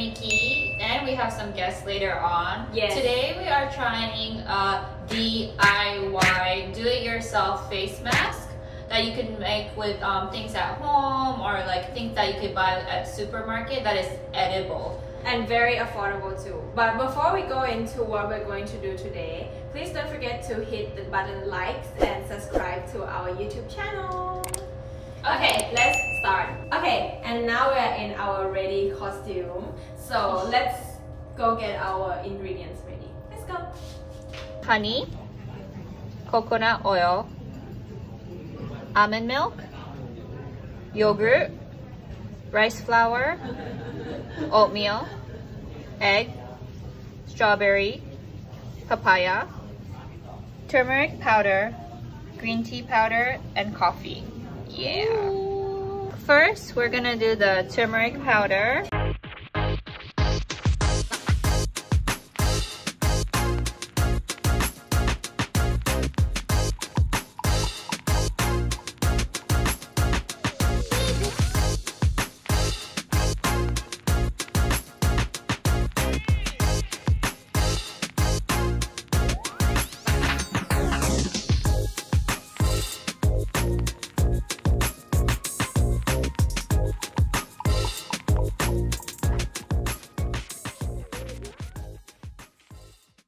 Mickey, and we have some guests later on. Yes. Today we are trying a DIY, do-it-yourself face mask that you can make with things at home or like things that you could buy at supermarket that is edible. And very affordable too. But before we go into what we're going to do today, please don't forget to hit the button likes and subscribe to our YouTube channel. Okay, let's start. Okay, and now we're in our ready costume. So let's go get our ingredients ready. Let's go. Honey, coconut oil, almond milk, yogurt, rice flour, oatmeal, egg, strawberry, papaya, turmeric powder, green tea powder, and coffee. Yeah. Ooh. First, we're gonna do the turmeric powder.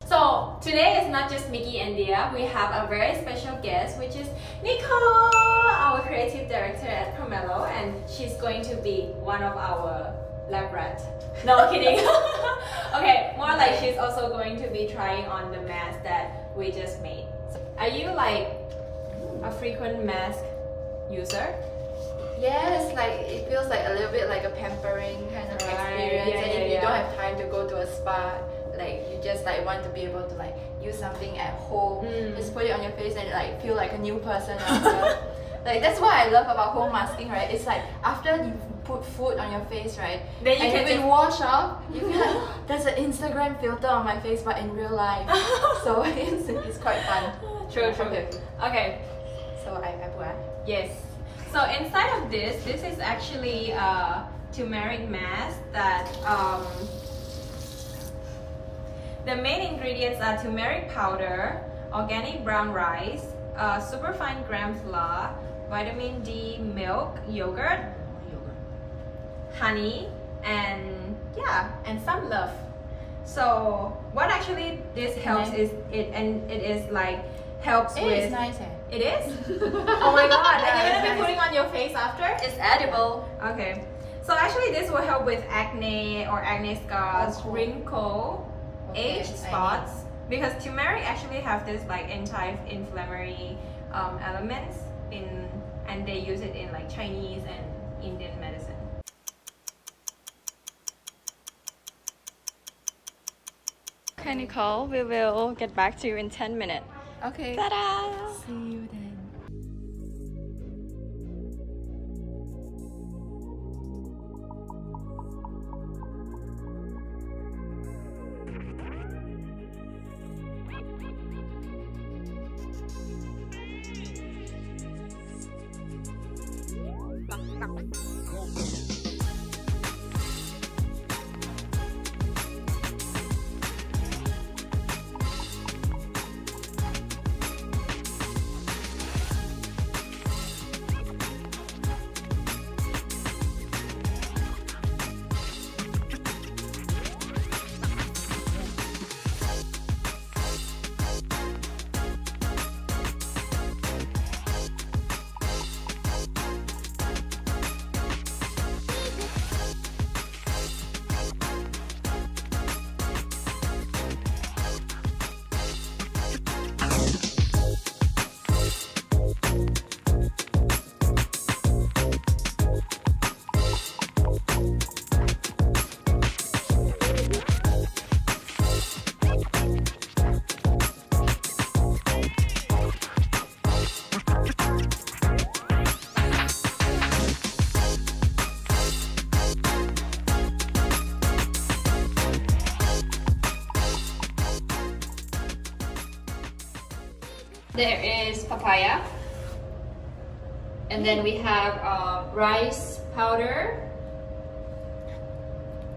So today is not just Mickey and Dia. We have a very special guest, which is Nicole, our creative director at Pomelo, and she's going to be one of our lab rats. No kidding. Okay, more like she's also going to be trying on the mask that we just made. So, are you like a frequent mask user? Yes, like it feels like a little bit like a pampering kind of experience. Yeah, and if yeah. you don't have time to go to a spa, like you just like want to be able to like use something at home, just put it on your face and like feel like a new person after. Like that's what I love about home masking, right? It's like after you put food on your face, right? Then you can just wash off, you feel like there's an Instagram filter on my face but in real life. So it's quite fun. True. Okay. So I put Yes. So inside of this is actually a turmeric mask that the main ingredients are turmeric powder, organic brown rice, superfine gram flour, vitamin D milk, yogurt, honey, and yeah, and some love. So what actually this helps is it is like helps with. It's nice, eh? It is? Oh my god, are you gonna be putting on your face after? It's edible. Okay. So actually this will help with acne or acne scars, cool. wrinkle, age spots, because turmeric actually have this like anti-inflammatory elements and they use it in like Chinese and Indian medicine. Okay, Nicole, we will get back to you in 10 minutes. Okay. Ta-da! See you then. There is papaya, and then we have rice powder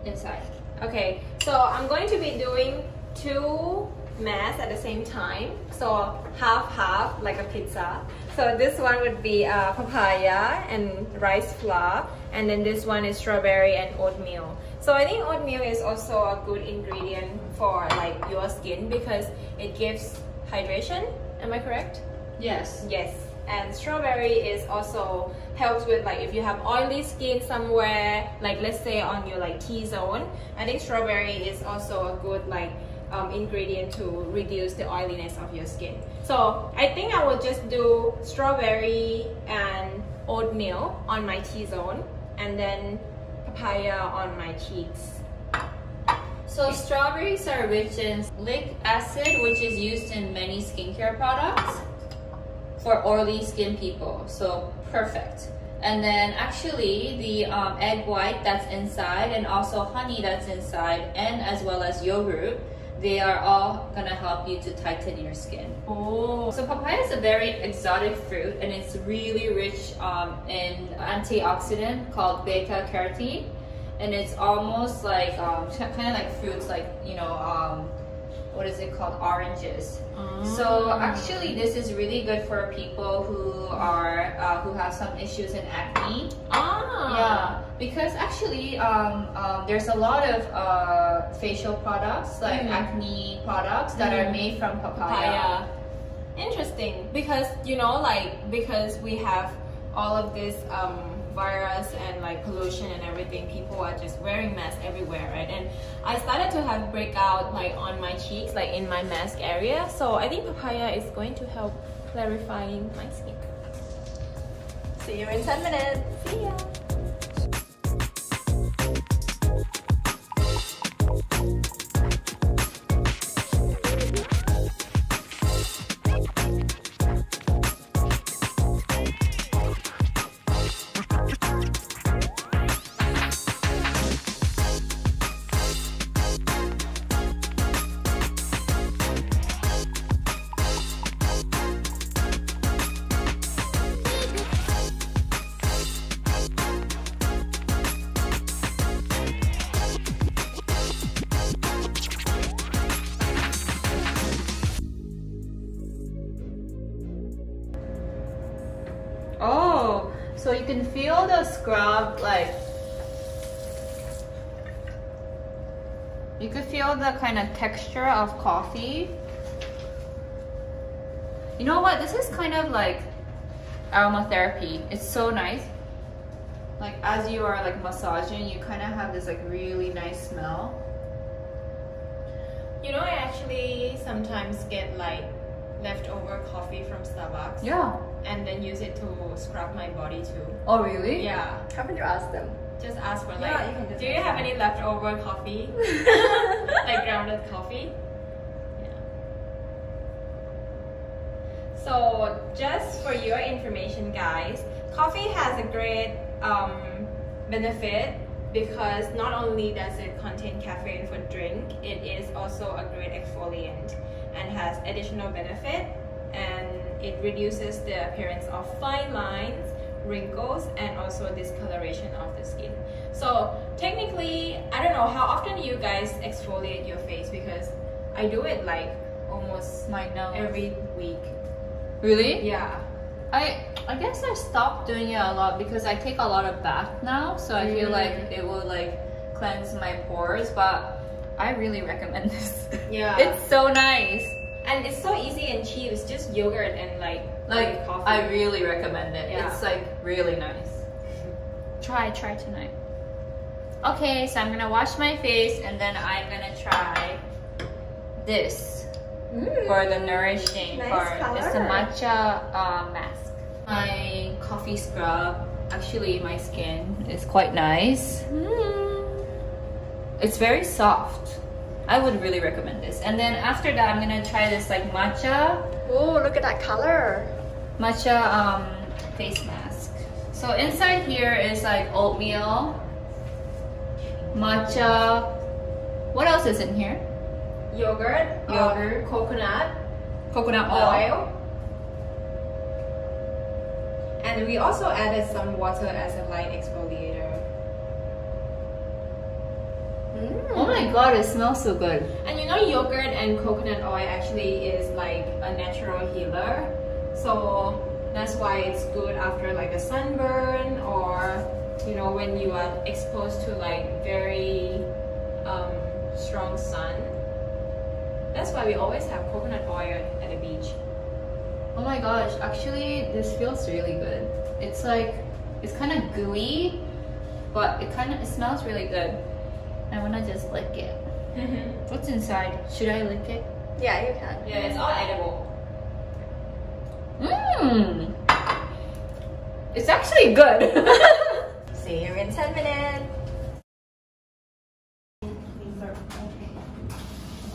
inside. Okay, so I'm going to be doing 2 masks at the same time. So half, like a pizza. So this one would be papaya and rice flour, and then this one is strawberry and oatmeal. So I think oatmeal is also a good ingredient for like your skin because it gives hydration. Am I correct? Yes. Yes. And strawberry is also helps with like if you have oily skin somewhere, like let's say on your like T-zone. I think strawberry is also a good like ingredient to reduce the oiliness of your skin. So I think I will just do strawberry and oatmeal on my T-zone, and then papaya on my cheeks. So strawberries are rich in salicylic acid, which is used in many skincare products for oily skin people. So perfect. And then actually the egg white that's inside, and also honey that's inside, and as well as yogurt, they are all gonna help you to tighten your skin. Oh. So papaya is a very exotic fruit, and it's really rich in antioxidant called beta carotene, and it's almost like kind of like fruits, like what is it called, oranges. So actually this is really good for people who are who have some issues in acne. Yeah, because actually there's a lot of facial products like acne products that are made from papaya. Interesting, because because we have all of this virus and like pollution and everything, people are just wearing masks everywhere, right? And I started to have breakout like on my cheeks, like in my mask area. So I think papaya is going to help clarifying my skin. See you in 10 minutes. See ya. Oh, so you can feel the scrub, like you could feel the kind of texture of coffee. You know what? This is kind of like aromatherapy. It's so nice. Like as you are like massaging, you kind of have this like really nice smell. I actually sometimes get like leftover coffee from Starbucks. Yeah. And then use it to scrub my body too. Oh really? Yeah. Haven't you asked them? Just ask for like, Yeah, you can just do you ask have them. any leftover coffee? Like grounded coffee? Yeah. So just for your information guys, coffee has a great benefit because not only does it contain caffeine for drink, it is also a great exfoliant and has additional benefit, and it reduces the appearance of fine lines, wrinkles, and also discoloration of the skin. So technically, I don't know how often you guys exfoliate your face, because I do it like almost My nose. every week. Really? Yeah. I guess I stopped doing it a lot because I take a lot of bath now, so I feel like it will like cleanse my pores, but I really recommend this. Yeah. It's so nice. And it's so easy and cheap. It's just yogurt and like coffee. I really recommend it. Yeah. It's like really nice. Try tonight. Okay, so I'm gonna wash my face and then I'm gonna try this for the nourishing Nice part. color. It's the matcha mask. My coffee scrub. Actually, my skin is quite nice. It's very soft. I would really recommend this. And then after that, I'm gonna try this like matcha. Oh, look at that color. Matcha face mask. So inside here is like oatmeal, matcha. What else is in here? Yogurt, coconut Coconut oil. oil. And we also added some water as a light exfoliator. Oh my god, it smells so good. And you know, yogurt and coconut oil actually is like a natural healer. So that's why it's good after like a sunburn, or you know, when you are exposed to like very strong sun. That's why we always have coconut oil at the beach. Oh my gosh, actually this feels really good. It's like, it's kind of gooey, but it smells really good. I wanna just lick it. What's inside? Should I lick it? Yeah, you can. Yeah, it's all edible. Mmm! It's actually good! See you in 10 minutes.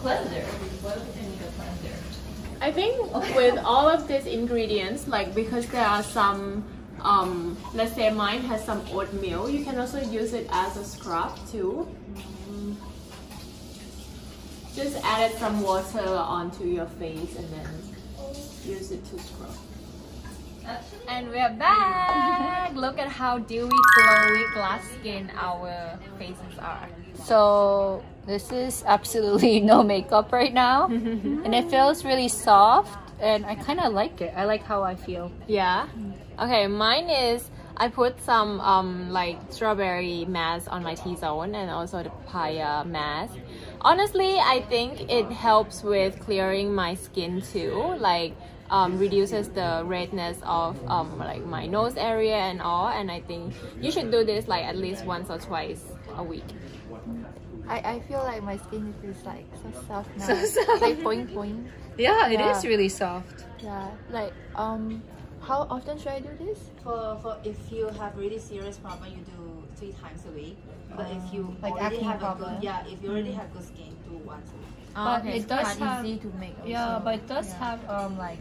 Cleanser. What if I need a cleanser? I think with all of these ingredients, like because there are some, let's say mine has some oatmeal, you can also use it as a scrub too. Just add some water onto your face and then use it to scrub. And we're back! Look at how dewy, glowy, glass skin our faces are. So this is absolutely no makeup right now. And it feels really soft and I kind of like it. I like how I feel. Yeah. Okay, mine is, I put some like strawberry mask on my T-zone and also the papaya mask. Honestly, I think it helps with clearing my skin too. Like reduces the redness of like my nose area and all. And I think you should do this like at least once or twice a week. I feel like my skin is like so soft now. So soft. Like point. Yeah, it is really soft. Yeah, like how often should I do this? For if you have really serious problem, you do 3 times a week. But if you like already acne have problem. a good, if you already have good skin, do once a week. But Okay. it does Quite have, easy to make. Also. yeah, but it does have like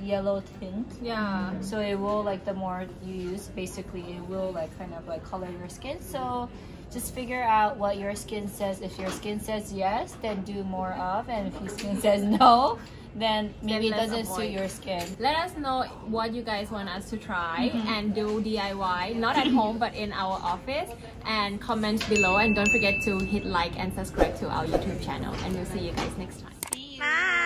yellow tint. Yeah. So it will, like, the more you use, basically it will like kind of like color your skin. So just figure out what your skin says. If your skin says yes, then do more of, and if your skin says no, then maybe it let's doesn't suit avoid. your skin. Let us know what you guys want us to try and do DIY, not at home but in our office, and comment below, and don't forget to hit like and subscribe to our YouTube channel, and we'll see you guys next time. See you. Bye.